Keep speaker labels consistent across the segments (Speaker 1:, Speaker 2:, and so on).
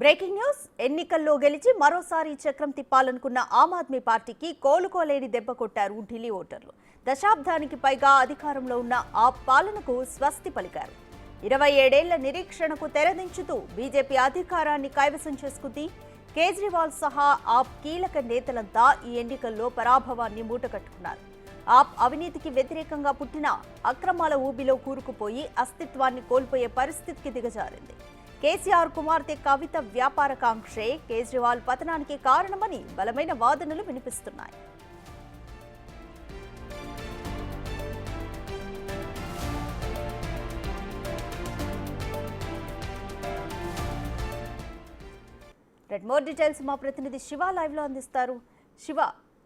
Speaker 1: Breaking news. ఎన్నికల్లో గెలిచి మరోసారి చక్రం తిప్పాలనుకున్న ఆమ్ ఆద్మీ పార్టీకి కోలుకోలేని దెబ్బ కొట్టారు ఢిల్లీ ఓటర్లు. దశాబ్దానికి పైగా అధికారంలో ఉన్న ఆ పాలనకు స్వస్తి పలికారు. 27 ఏళ్ల నిరీక్షణకు తెరదించుతూ బీజేపీ అధికారాన్ని కైవసం చేసుకుంది. కేజ్రీవాల్ సహా ఆప్ కీలక నేతలంతా ఈ ఎన్నికల్లో పరాభవాన్ని మూటకట్టుకున్నారు. ఆప్ అవినీతికి వ్యతిరేకంగా పుట్టిన అక్రమాల ఊబిలో కూరుకుపోయి అస్తిత్వాన్ని కోల్పోయే పరిస్థితికి దిగజారింది. కేసీఆర్ కుమార్తె కవిత వ్యాపార కాంక్షే కేజ్రీవాల్ పతనానికి కారణమని బలమైన వాదనలు వినిపిస్తున్నాయి. మోర్ డీటెయిల్స్ మా ప్రతినిధి శివ లైవ్ లో అందిస్తారు. శివ,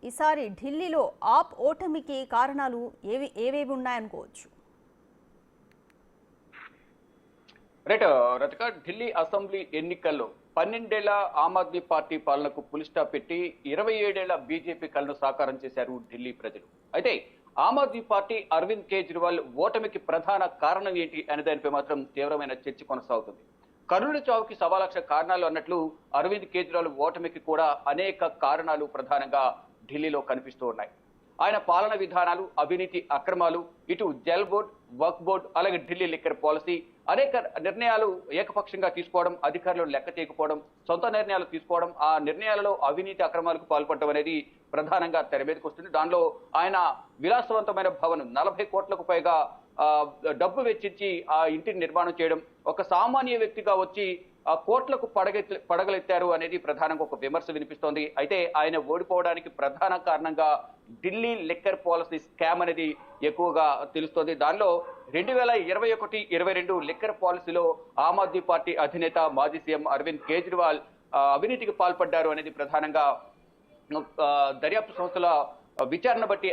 Speaker 1: ఈసారి ఢిల్లీలో ఆప్ ఓటమికి కారణాలు ఏవేవి ఉన్నాయనుకోవచ్చు?
Speaker 2: రైట్ రతిక, ఢిల్లీ అసెంబ్లీ ఎన్నికల్లో 12 ఏళ్ల ఆమ్ ఆద్మీ పార్టీ పాలనకు పులి స్టాప్ పెట్టి 27 ఏళ్ల బీజేపీ కలను సాకారం చేశారు ఢిల్లీ ప్రజలు. అయితే ఆమ్ ఆద్మీ పార్టీ అరవింద్ కేజ్రీవాల్ ఓటమికి ప్రధాన కారణం ఏంటి అనే దానిపై మాత్రం తీవ్రమైన చర్చ కొనసాగుతుంది. కర్నూలు చావుకి 1,00,000 కారణాలు అన్నట్లు అరవింద్ కేజ్రీవాల్ ఓటమికి కూడా అనేక కారణాలు ప్రధానంగా ఢిల్లీలో కనిపిస్తూ ఉన్నాయి. ఆయన పాలన విధానాలు, అవినీతి అక్రమాలు, ఇటు జల్ బోర్డ్, వక్ఫ్ బోర్డ్, అలాగే ఢిల్లీ లిక్కర్ పాలసీ, అనేక నిర్ణయాలు ఏకపక్షంగా తీసుకోవడం, అధికారులు లెక్క చేయకపోవడం, సొంత నిర్ణయాలు తీసుకోవడం, ఆ నిర్ణయాలలో అవినీతి అక్రమాలకు పాల్పడడం అనేది ప్రధానంగా తెర మీదకి వస్తుంది. దానిలో ఆయన విలాసవంతమైన భవనం 40 కోట్లకు పైగా డబ్బు వెచ్చించి ఆ ఇంటిని నిర్మాణం చేయడం, ఒక సామాన్య వ్యక్తిగా వచ్చి కోట్లకు పడగలెత్తారు అనేది ప్రధానంగా ఒక విమర్శ వినిపిస్తోంది. అయితే ఆయన ఓడిపోవడానికి ప్రధాన కారణంగా ఢిల్లీ లిక్కర్ పాలసీ స్కామ్ అనేది ఎక్కువగా తెలుస్తోంది. దానిలో 2021-22 లిక్కర్ పాలసీలో ఆమ్ ఆద్మీ పార్టీ అధినేత మాజీ సీఎం అరవింద్ కేజ్రీవాల్ అవినీతికి పాల్పడ్డారు అనేది ప్రధానంగా దర్యాప్తు సంస్థల విచారణ బట్టి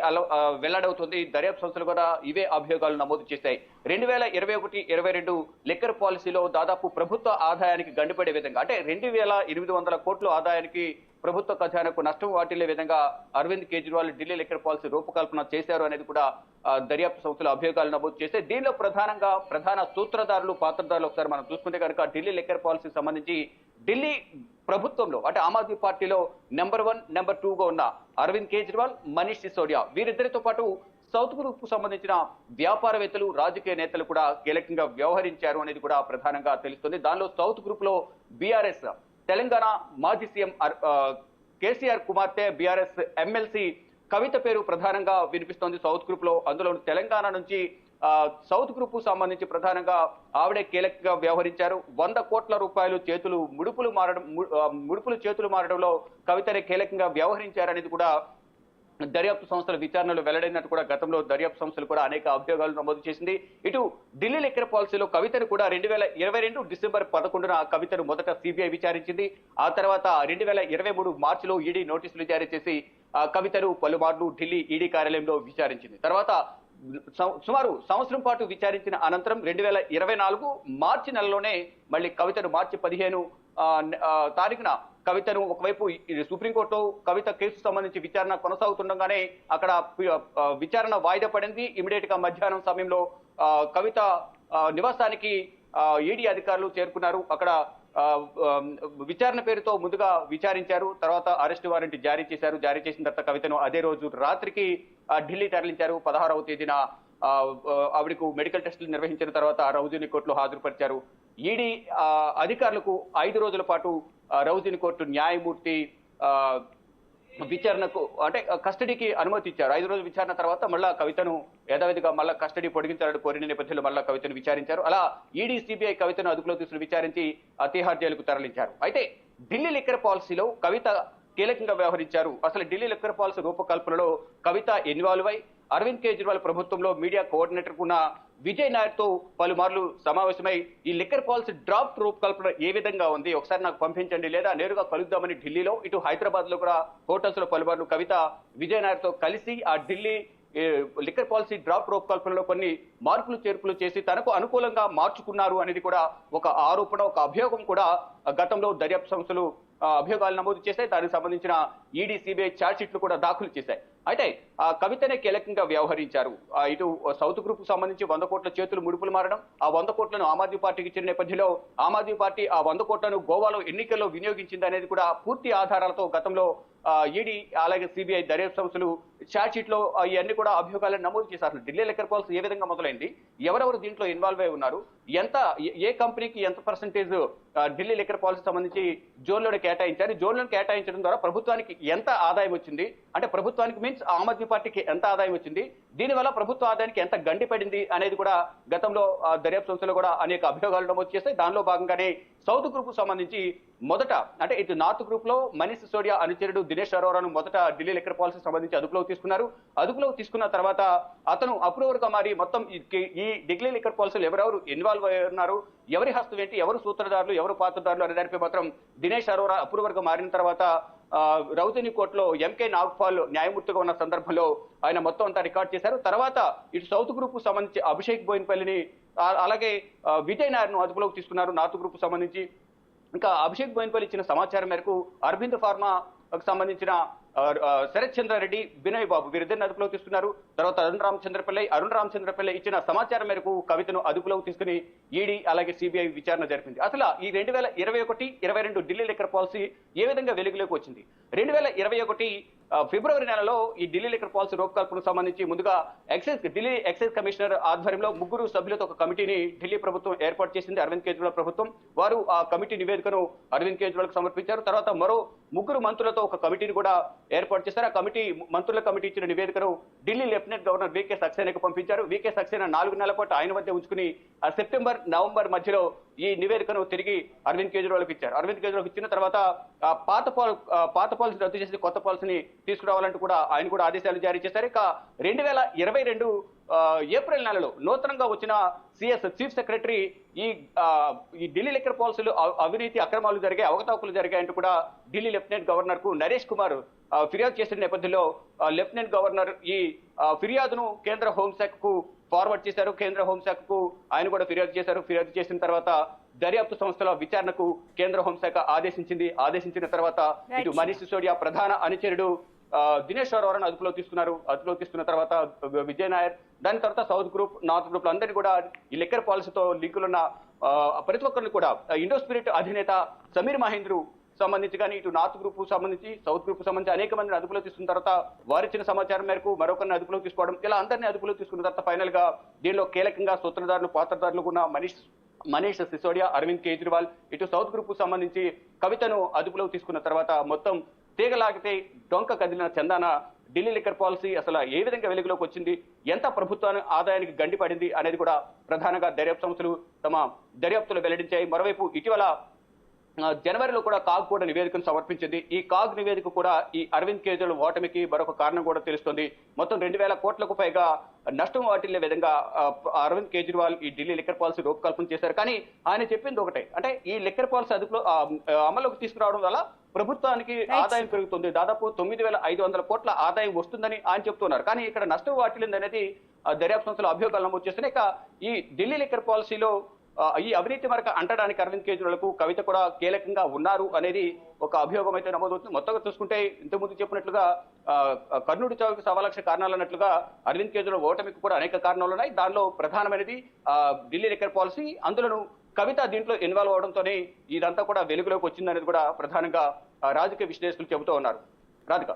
Speaker 2: వెల్లడవుతుంది. దర్యాప్తు సంస్థలు కూడా ఇవే అభియోగాలు నమోదు చేశాయి. 2021-22 లిక్కర్ పాలసీలో దాదాపు ప్రభుత్వ ఆదాయానికి గండిపడే విధంగా, అంటే 2,800 కోట్ల ఆదాయానికి ప్రభుత్వ ఖజానాకు నష్టం వాటిల్లే విధంగా అరవింద్ కేజ్రీవాల్ ఢిల్లీ లిక్కర్ పాలసీ రూపకల్పన చేశారు అనేది కూడా దర్యాప్తు సంస్థలు అభియోగాలు నమోదు చేస్తే, దీనిలో ప్రధాన సూత్రధారులు, పాత్రధారులు ఒకసారి మనం చూసుకుంటే కనుక ఢిల్లీ లిక్కర్ పాలసీకి సంబంధించి ఢిల్లీ ప్రభుత్వంలో అంటే ఆమ్ ఆద్మీ పార్టీలో నెంబర్ 1, నెంబర్ 2గా ఉన్న అరవింద్ కేజ్రీవాల్, మనీష్ సిసోడియా, వీరిద్దరితో పాటు సౌత్ గ్రూప్ కు సంబంధించిన వ్యాపారవేత్తలు, రాజకీయ నేతలు కూడా కీలకంగా వ్యవహరించారు అనేది కూడా ప్రధానంగా తెలుస్తుంది. దానిలో సౌత్ గ్రూప్ లో బీఆర్ఎస్ తెలంగాణ మాజీ సీఎం కేసీఆర్ కుమార్తె బీఆర్ఎస్ ఎమ్మెల్సీ కవిత పేరు ప్రధానంగా వినిపిస్తోంది సౌత్ గ్రూప్ లో. అందులో తెలంగాణ నుంచి సౌత్ గ్రూప్ కు సంబంధించి ప్రధానంగా ఆవిడే కీలకంగా వ్యవహరించారు. 100 కోట్ల రూపాయలు ముడుపులు చేతులు మారడంలో కవితనే కీలకంగా వ్యవహరించారనేది కూడా దర్యాప్తు సంస్థల విచారణలో వెల్లడైనట్టు కూడా గతంలో దర్యాప్తు సంస్థలు కూడా అనేక అభియోగాలు నమోదు చేసింది. ఇటు ఢిల్లీ లిక్కర్ పాలసీలో కవితను కూడా 2022 డిసెంబర్ 11న కవితను మొదట సిబిఐ విచారించింది. ఆ తర్వాత 2023 మార్చిలో ఈడీ నోటీసులు జారీ చేసి కవితను పలుమార్లు ఢిల్లీ ఈడీ కార్యాలయంలో విచారించింది. తర్వాత సుమారు సంవత్సరం పాటు విచారించిన అనంతరం 2024 మార్చి నెలలోనే మళ్ళీ కవితను మార్చి 15 తారీఖున కవితను ఒకవైపు సుప్రీంకోర్టులో కవిత కేసు సంబంధించి విచారణ కొనసాగుతుండగానే అక్కడ విచారణ వాయిదా పడింది. ఇమీడియట్ గా మధ్యాహ్నం సమయంలో కవిత నివాసానికి ఈడీ అధికారులు చేరుకున్నారు. అక్కడ విచారణ పేరుతో ముందుగా విచారించారు. తర్వాత అరెస్ట్ వారెంట్ జారీ చేశారు. జారీ చేసిన తర్వాత కవితను అదే రోజు రాత్రికి ఢిల్లీ తరలించారు. 16వ తేదీన ఆవిడకు మెడికల్ టెస్టులు నిర్వహించిన తర్వాత రౌజీని కోర్టులో హాజరుపరిచారు. ఈడీ అధికారులకు 5 రోజుల పాటు రౌజీని కోర్టు న్యాయమూర్తి విచారణకు అంటే కస్టడీకి అనుమతి ఇచ్చారు. 5 రోజుల విచారణ తర్వాత మళ్ళా కవితను యథావిధిగా మళ్ళా కస్టడీ పొడిగించాలని కోరిన నేపథ్యంలో మళ్ళా కవితను విచారించారు. అలా ఈడీ, సిబిఐ కవితను అదుపులో తీసుకుని విచారించి తిహార్ జైలుకు తరలించారు. అయితే ఢిల్లీ లిక్కర్ పాలసీలో కవిత కీలకంగా వ్యవహరించారు. అసలు ఢిల్లీ లిక్కర్ పాలసీ రూపకల్పనలో కవిత ఇన్వాల్వ్ అయి అరవింద్ కేజ్రీవాల్ ప్రభుత్వంలో మీడియా కోఆర్డినేటర్ ఉన్న విజయ్ నాయర్ తో పలుమార్లు సమావేశమై ఈ లిక్కర్ పాలసీ డ్రాఫ్ట్ రూపకల్పన ఏ విధంగా ఉంది ఒకసారి నాకు పంపించండి, లేదా నేరుగా కలుద్దామని ఢిల్లీలో, ఇటు హైదరాబాద్ లో కూడా హోటల్స్ లో పలుమార్లు కవిత విజయ్ నాయర్ తో కలిసి ఆ ఢిల్లీ లిక్కర్ పాలసీ డ్రాఫ్ట్ రూపకల్పనలో కొన్ని మార్పులు చేర్పులు చేసి తనకు అనుకూలంగా మార్చుకున్నారు అనేది కూడా ఒక ఆరోపణ, ఒక అభియోగం కూడా గతంలో దర్యాప్తు సంస్థలు అభియోగాలు నమోదు చేశాయి. దానికి సంబంధించిన ఈడీ, సిబిఐ ఛార్జ్ షీట్లు కూడా దాఖలు చేశాయి. అయితే కవితనే కీలకంగా వ్యవహరించారు. ఇటు సౌత్ గ్రూప్ కు సంబంధించి 100 కోట్ల చేతులు ముడుపులు మారడం, ఆ 100 కోట్లను ఆమ్ ఆద్మీ పార్టీకి ఇచ్చిన నేపథ్యంలో ఆమ్ ఆద్మీ పార్టీ ఆ 100 కోట్లను గోవాలో ఎన్నికల్లో వినియోగించింది అనేది కూడా పూర్తి ఆధారాలతో గతంలో ఈడీ అలాగే సిబిఐ దర్యాప్తు సంస్థలు ఛార్జ్ షీట్ లో ఇవన్నీ కూడా అభియోగాలను నమోదు చేశారు. ఢిల్లీ లిక్కర్ పాలసీ ఏ విధంగా మొదలైంది, ఎవరెవరు దీంట్లో ఇన్వాల్వ్ అయి ఉన్నారు, ఎంత ఏ కంపెనీకి ఎంత పర్సెంటేజ్ ఢిల్లీ లిక్కర్ పాలసీ సంబంధించి జోన్లను కేటాయించారు, జోన్లను కేటాయించడం ద్వారా ప్రభుత్వానికి ఎంత ఆదాయం వచ్చింది, అంటే ప్రభుత్వానికి మీన్స్ ఆమ్ ఆద్మీ పార్టీకి ఎంత ఆదాయం వచ్చింది, దీనివల్ల ప్రభుత్వ ఆదాయానికి ఎంత గండిపడింది అనేది కూడా గతంలో దర్యాప్తు సంస్థలు కూడా అనేక అభియోగాలు నమోదు చేస్తాయి. దానిలో భాగంగానే సౌత్ గ్రూప్ కు సంబంధించి మొదట అంటే ఇటు నార్త్ గ్రూప్ లో మనీష్ సిసోడియా అనుచరుడు దినేష్ అరోరాను మొదట ఢిల్లీ లిక్కర్ పాలసీ సంబంధించి అదుపులోకి తీసుకున్నారు. అదుపులోకి తీసుకున్న తర్వాత అతను అప్రూవర్ గా మారి మొత్తం ఈ ఢిల్లీ లిక్కర్ పాలసీలు ఎవరెవరు ఇన్వాల్వ్ అయి ఉన్నారు, ఎవరి హస్తం ఏంటి, ఎవరు సూత్రధారులు, ఎవరు పాత్రధారులు అనే దానిపై మాత్రం దినేష్ అరోరా అప్రూవర్ గా మారిన తర్వాత రౌతని కోర్టులో ఎంకే నాగ్పాల్ న్యాయమూర్తిగా ఉన్న సందర్భంలో ఆయన మొత్తం అంతా రికార్డ్ చేశారు. తర్వాత ఇటు సౌత్ గ్రూప్ కు సంబంధించి అభిషేక్ బోయిన్పల్లిని అలాగే విజయ్ నాయర్ను అదుపులోకి తీసుకున్నారు నార్త్ గ్రూప్ కు సంబంధించి. ఇంకా అభిషేక్ బోయిన్పల్లి ఇచ్చిన సమాచారం మేరకు అరవింద్ ఫార్మాకు సంబంధించిన శరత్ చంద్రారెడ్డి, వినయ్ బాబు వీరిద్దరిని అదుపులోకి తీసుకున్నారు. తర్వాత అరుణ్ రామచంద్రపల్లి ఇచ్చిన సమాచారం మేరకు కవితను అదుపులోకి తీసుకుని ఈడీ అలాగే సిబిఐ విచారణ జరిపింది. అసలు ఈ 2021-22 ఢిల్లీ లిక్కర్ పాలసీ ఏ విధంగా వెలుగులోకి వచ్చింది? 2021 ఫిబ్రవరి నెలలో ఈ ఢిల్లీ లిక్కర్ పాలసీ రూపకల్పనకు సంబంధించి ముందుగా ఢిల్లీ ఎక్సైజ్ కమిషనర్ ఆధ్వర్యంలో 3 సభ్యులతో ఒక కమిటీని ఢిల్లీ ప్రభుత్వం ఏర్పాటు చేసింది, అరవింద్ కేజ్రీవాల్ ప్రభుత్వం. వారు ఆ కమిటీ నివేదికను అరవింద్ కేజ్రీవాల్ కు సమర్పించారు. తర్వాత మరో 3 మంత్రులతో ఒక కమిటీని కూడా ఏర్పాటు చేశారు. ఆ మంత్రుల కమిటీ ఇచ్చిన నివేదికను ఢిల్లీ లెఫ్టినెంట్ గవర్నర్ వికే సక్సేనాకు పంపించారు. వికే సక్సేనా 4 నెలల పాటు ఆయన వద్ద ఉంచుకుని సెప్టెంబర్ నవంబర్ మధ్యలో ఈ నివేదికను తిరిగి అరవింద్ కేజ్రీవాల్కి ఇచ్చారు. అరవింద్ కేజ్రీవాల్కి ఇచ్చిన తర్వాత పాత పాలసీ రద్దు చేసి కొత్త పాలసీని తీసుకురావాలంటూ కూడా ఆయన కూడా ఆదేశాలు జారీ చేశారు. ఇక 2022 ఏప్రిల్ నెలలో నూతనంగా వచ్చిన చీఫ్ సెక్రటరీ ఈ ఢిల్లీ లిక్కర్ పాలసీలు అవినీతి అక్రమాలు జరిగాయి, అవకతవకలు జరిగాయంటూ కూడా ఢిల్లీ లెఫ్టినెంట్ గవర్నర్ కు నరేష్ కుమార్ ఫిర్యాదు చేసిన నేపథ్యంలో లెఫ్టినెంట్ గవర్నర్ ఈ ఫిర్యాదును కేంద్ర హోంశాఖకు ఫార్వర్డ్ చేశారు. కేంద్ర హోంశాఖకు ఆయన కూడా ఫిర్యాదు చేశారు. ఫిర్యాదు చేసిన తర్వాత దర్యాప్తు సంస్థల విచారణకు కేంద్ర హోంశాఖ ఆదేశించిన తర్వాత ఇటు మనీష్ సిసోడియా ప్రధాన అనుచరుడు దినేష్ అరోరాను అదుపులో తీసుకున్నారు. అదుపులో తీసుకున్న తర్వాత విజయ్ నాయర్, దాని తర్వాత సౌత్ గ్రూప్, నార్త్ గ్రూప్ అందరినీ కూడా ఈ లిక్కర్ పాలసీతో లింకులున్న ప్రతి ఒక్కరిని కూడా ఇండో స్పిరిట్ అధినేత సమీర్ మహేంద్రు సంబంధించి కానీ ఇటు నార్త్ గ్రూప్ సంబంధించి సౌత్ గ్రూప్ సంబంధించి అనేక మందిని అదుపులో తీసుకున్న తర్వాత వారిచ్చిన సమాచారం మేరకు మరొకరిని అదుపులో తీసుకోవడం, ఇలా అందరినీ అదుపులో తీసుకున్న తర్వాత ఫైనల్ గా దీనిలో కీలకంగా సూత్రధారులు పాత్రధారులు ఉన్న మనీష్ సిసోడియా, అరవింద్ కేజ్రీవాల్, ఇటు సౌత్ గ్రూప్ కు సంబంధించి కవితను అదుపులో తీసుకున్న తర్వాత మొత్తం తీగలాగితే డొంక కదిలిన చందాన ఢిల్లీ లిక్కర్ పాలసీ అసలు ఏ విధంగా వెలుగులోకి వచ్చింది, ఎంత ప్రభుత్వాన్ని ఆదాయానికి గండిపడింది అనేది కూడా ప్రధానంగా దర్యాప్తు సంస్థలు తమ దర్యాప్తులు వెల్లడించాయి. మరోవైపు ఇటీవల జనవరిలో కూడా కాగ్ కూడా నివేదికను సమర్పించింది. ఈ కాగ్ నివేదిక కూడా ఈ అరవింద్ కేజ్రీవాల్ ఓటమికి మరొక కారణం కూడా తెలుస్తోంది. మొత్తం 2000 కోట్లకు పైగా నష్టం వాటిల్లే విధంగా అరవింద్ కేజ్రీవాల్ ఈ ఢిల్లీ లిక్కర్ పాలసీ రూపకల్పన చేశారు. కానీ ఆయన చెప్పింది ఒకటే, అంటే ఈ లిక్కర్ పాలసీ అదుపులో అమల్లోకి తీసుకురావడం వల్ల ప్రభుత్వానికి ఆదాయం పెరుగుతుంది, దాదాపు 9500 కోట్ల ఆదాయం వస్తుందని ఆయన చెప్తున్నారు. కానీ ఇక్కడ నష్టం వాటిల్లింది అనేది దర్యాప్తు సంస్థలు అభియోగాలు నమోదు చేస్తున్నాయి. ఇక ఈ ఢిల్లీ లిక్కర్ పాలసీలో ఈ అవినీతి మరక అంటడానికి అరవింద్ కేజ్రీవాల్కు కవిత కూడా కీలకంగా ఉన్నారు అనేది ఒక అభియోగం అయితే నమోదవుతుంది. మొత్తంగా చూసుకుంటే ఇంతకుముందు చెప్పినట్లుగా కర్నూలు చావుకి 1,00,000 కారణాలు అన్నట్లుగా అరవింద్ కేజ్రీవాల్ ఓటమికి కూడా అనేక కారణాలు ఉన్నాయి. దానిలో ప్రధానమైనది ఢిల్లీ లిక్కర్ పాలసీ, అందులోనూ కవిత దీంట్లో ఇన్వాల్వ్ అవడంతోనే ఇదంతా కూడా వెలుగులోకి వచ్చిందనేది కూడా ప్రధానంగా రాజకీయ విశ్లేషకులు చెబుతూ ఉన్నారు. రాధిక.